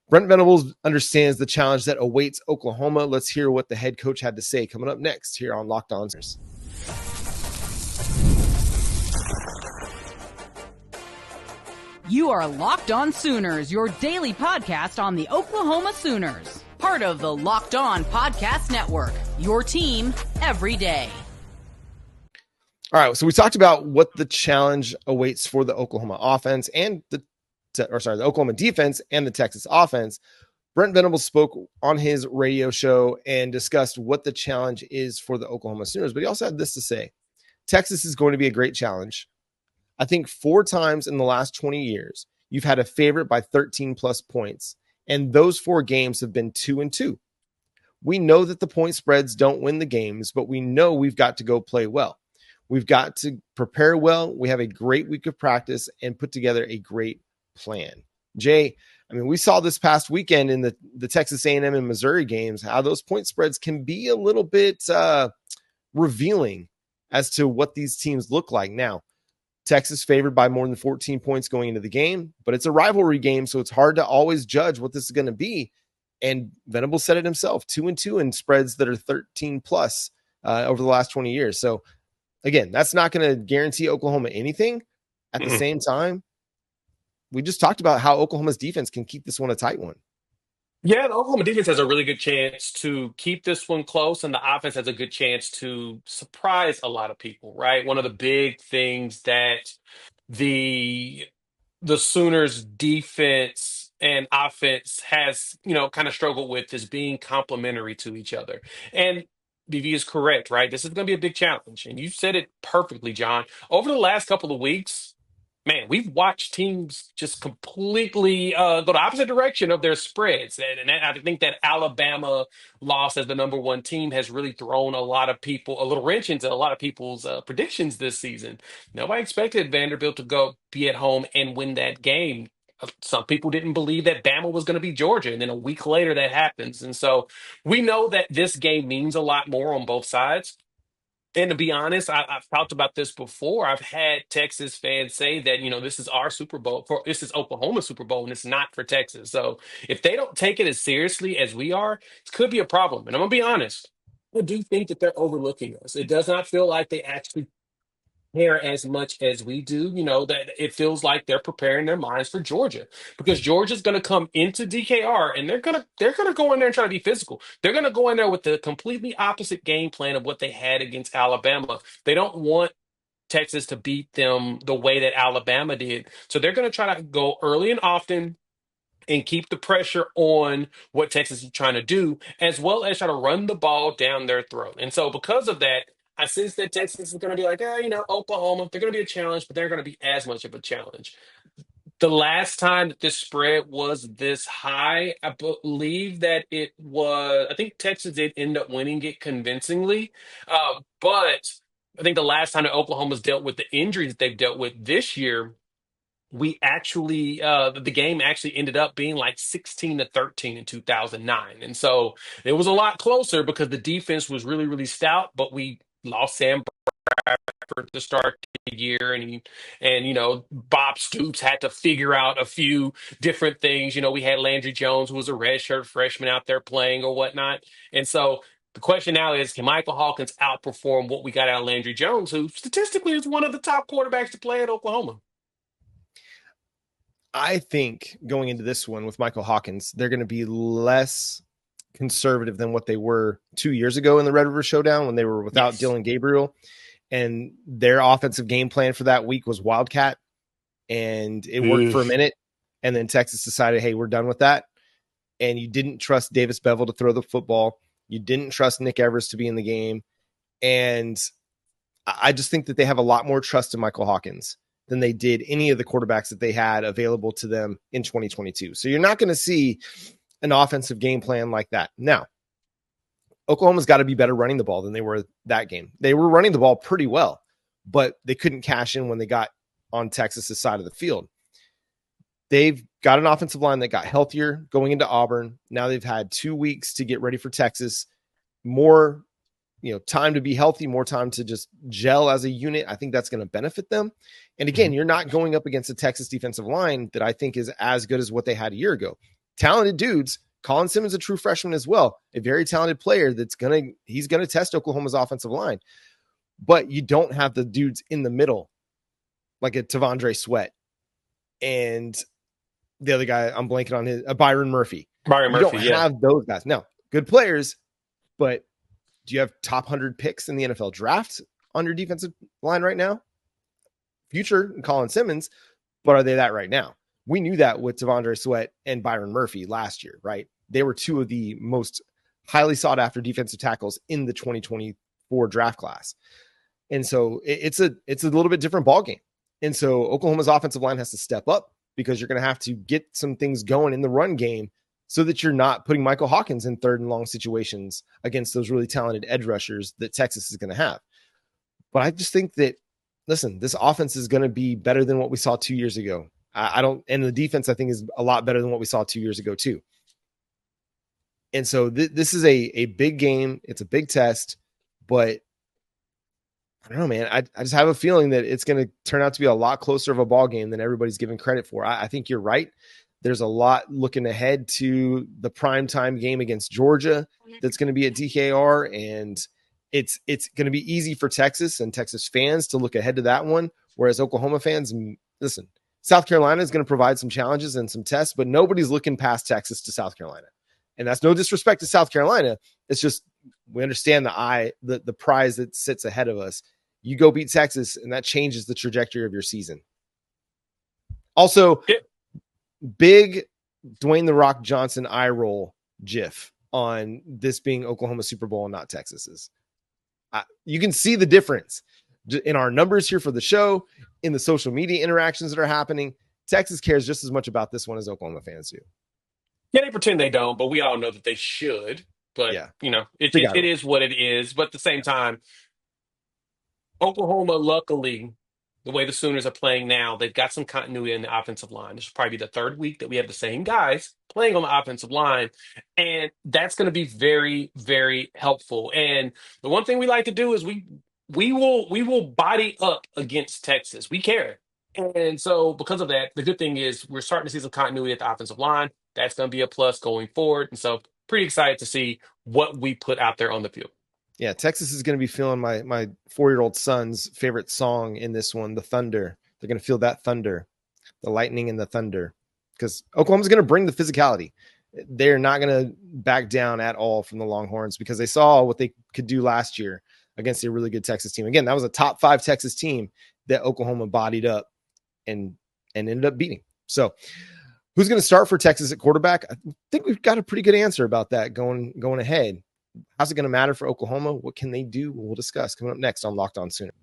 Brent Venables understands the challenge that awaits Oklahoma. Let's hear what the head coach had to say coming up next here on Locked On Sooners. You are Locked On Sooners, your daily podcast on the Oklahoma Sooners. Part of the Locked On Podcast Network, your team every day. All right, so we talked about what the challenge awaits for the Oklahoma offense and the Oklahoma defense and the Texas offense. Brent Venables spoke on his radio show and discussed what the challenge is for the Oklahoma Sooners, but he also had this to say. Texas is going to be a great challenge. I think 4 times in the last 20 years, you've had a favorite by 13 plus points, and those 4 games have been 2-2. We know that the point spreads don't win the games, but we know we've got to go play well. We've got to prepare well. We have a great week of practice and put together a great plan. Jay, I mean, we saw this past weekend in the Texas A&M and Missouri games, how those point spreads can be a little bit revealing as to what these teams look like now. Texas favored by more than 14 points going into the game, but it's a rivalry game, so it's hard to always judge what this is going to be. And Venables said it himself, 2-2 in spreads that are 13 plus over the last 20 years. So again, that's not going to guarantee Oklahoma anything. At the same time, we just talked about how Oklahoma's defense can keep this one a tight one. Yeah, the Oklahoma defense has a really good chance to keep this one close, and the offense has a good chance to surprise a lot of people, right? One of the big things that the Sooners defense and offense has, kind of struggled with is being complementary to each other. And BV is correct, right? This is going to be a big challenge. And you said it perfectly, John. Over the last couple of weeks, man, we've watched teams just completely go the opposite direction of their spreads. And I think that Alabama loss as the number 1 team has really thrown a little wrench into a lot of people's predictions this season. Nobody expected Vanderbilt to go be at home and win that game. Some people didn't believe that Bama was going to be Georgia. And then a week later that happens. And so we know that this game means a lot more on both sides. And to be honest, I've talked about this before. I've had Texas fans say that, this is our Super Bowl, this is Oklahoma's Super Bowl, and it's not for Texas. So if they don't take it as seriously as we are, it could be a problem. And I'm going to be honest, I do think that they're overlooking us. It does not feel like they actually care as much as we do, that it feels like they're preparing their minds for Georgia, because Georgia's going to come into DKR and they're going to go in there and try to be physical. They're going to go in there with the completely opposite game plan of what they had against Alabama. They don't want Texas to beat them the way that Alabama did. So they're going to try to go early and often and keep the pressure on what Texas is trying to do, as well as try to run the ball down their throat. And so because of that, I sense that Texas is going to be like, Oklahoma, they're going to be a challenge, but they're going to be as much of a challenge. The last time that this spread was this high, I believe that I think Texas did end up winning it convincingly. But I think the last time that Oklahoma's dealt with the injuries that they've dealt with this year, we actually the game actually ended up being like 16-13 in 2009. And so it was a lot closer because the defense was really, really stout, but we lost Sam Bradford to start the year, and Bob Stoops had to figure out a few different things. We had Landry Jones, who was a redshirt freshman out there playing or whatnot. And so the question now is, can Michael Hawkins outperform what we got out of Landry Jones, who statistically is one of the top quarterbacks to play at Oklahoma? I think going into this one with Michael Hawkins, they're going to be less conservative than what they were 2 years ago in the Red River Showdown when they were without Dylan Gabriel. And their offensive game plan for that week was Wildcat. And it worked for a minute. And then Texas decided, hey, we're done with that. And you didn't trust Davis Bevel to throw the football. You didn't trust Nick Evers to be in the game. And I just think that they have a lot more trust in Michael Hawkins than they did any of the quarterbacks that they had available to them in 2022. So you're not going to see an offensive game plan like that. Now, Oklahoma's got to be better running the ball than they were that game. They were running the ball pretty well, but they couldn't cash in when they got on Texas's side of the field. They've got an offensive line that got healthier going into Auburn. Now they've had 2 weeks to get ready for Texas. More time to be healthy, more time to just gel as a unit. I think that's going to benefit them. And again, you're not going up against a Texas defensive line that I think is as good as what they had a year ago. talented dudes. Colin Simmons, a true freshman as well, a very talented player he's gonna test Oklahoma's offensive line. But you don't have the dudes in the middle, like a Tavondre Sweat and the other guy, I'm blanking on his, Byron Murphy. You don't have those guys. No, good players, but do you have top 100 picks in the NFL draft on your defensive line right now? Future Colin Simmons, but are they that right now? We knew that with Tavondre Sweat and Byron Murphy last year, right? They were two of the most highly sought after defensive tackles in the 2024 draft class. And so it's a little bit different ballgame. And so Oklahoma's offensive line has to step up because you're going to have to get some things going in the run game so that you're not putting Michael Hawkins in 3rd and long situations against those really talented edge rushers that Texas is going to have. But I just think that, listen, this offense is going to be better than what we saw 2 years ago. And the defense, I think, is a lot better than what we saw 2 years ago too. And so this is a big game. It's a big test, but I don't know, man. I just have a feeling that it's going to turn out to be a lot closer of a ball game than everybody's giving credit for. I think you're right. There's a lot looking ahead to the primetime game against Georgia that's going to be at DKR, and it's going to be easy for Texas and Texas fans to look ahead to that one, whereas Oklahoma fans, listen, South Carolina is going to provide some challenges and some tests, but nobody's looking past Texas to South Carolina. And that's no disrespect to South Carolina. It's just we understand the prize that sits ahead of us. You go beat Texas, and that changes the trajectory of your season. Also, big Dwayne "The Rock" Johnson eye roll gif on this being Oklahoma Super Bowl and not Texas's. You can see the difference in our numbers here for the show, in the social media interactions that are happening. Texas cares just as much about this one as Oklahoma fans do. Yeah, they pretend they don't, but we all know that they should. But, yeah, it is what it is. But at the same time, Oklahoma, luckily, the way the Sooners are playing now, they've got some continuity in the offensive line. This will probably be the 3rd week that we have the same guys playing on the offensive line. And that's going to be very, very helpful. And the one thing we like to do is we will body up against Texas. We care. And so because of that, the good thing is we're starting to see some continuity at the offensive line. That's going to be a plus going forward. And so pretty excited to see what we put out there on the field. Yeah, Texas is going to be feeling my 4-year-old son's favorite song in this one, The Thunder. They're going to feel that thunder, the lightning and the thunder, because Oklahoma's going to bring the physicality. They're not going to back down at all from the Longhorns because they saw what they could do last year against a really good Texas team. Again, that was a top 5 Texas team that Oklahoma bodied up and ended up beating. So who's going to start for Texas at quarterback? I think we've got a pretty good answer about that going ahead. How's it going to matter for Oklahoma? What can they do? We'll discuss coming up next on Locked On Sooner.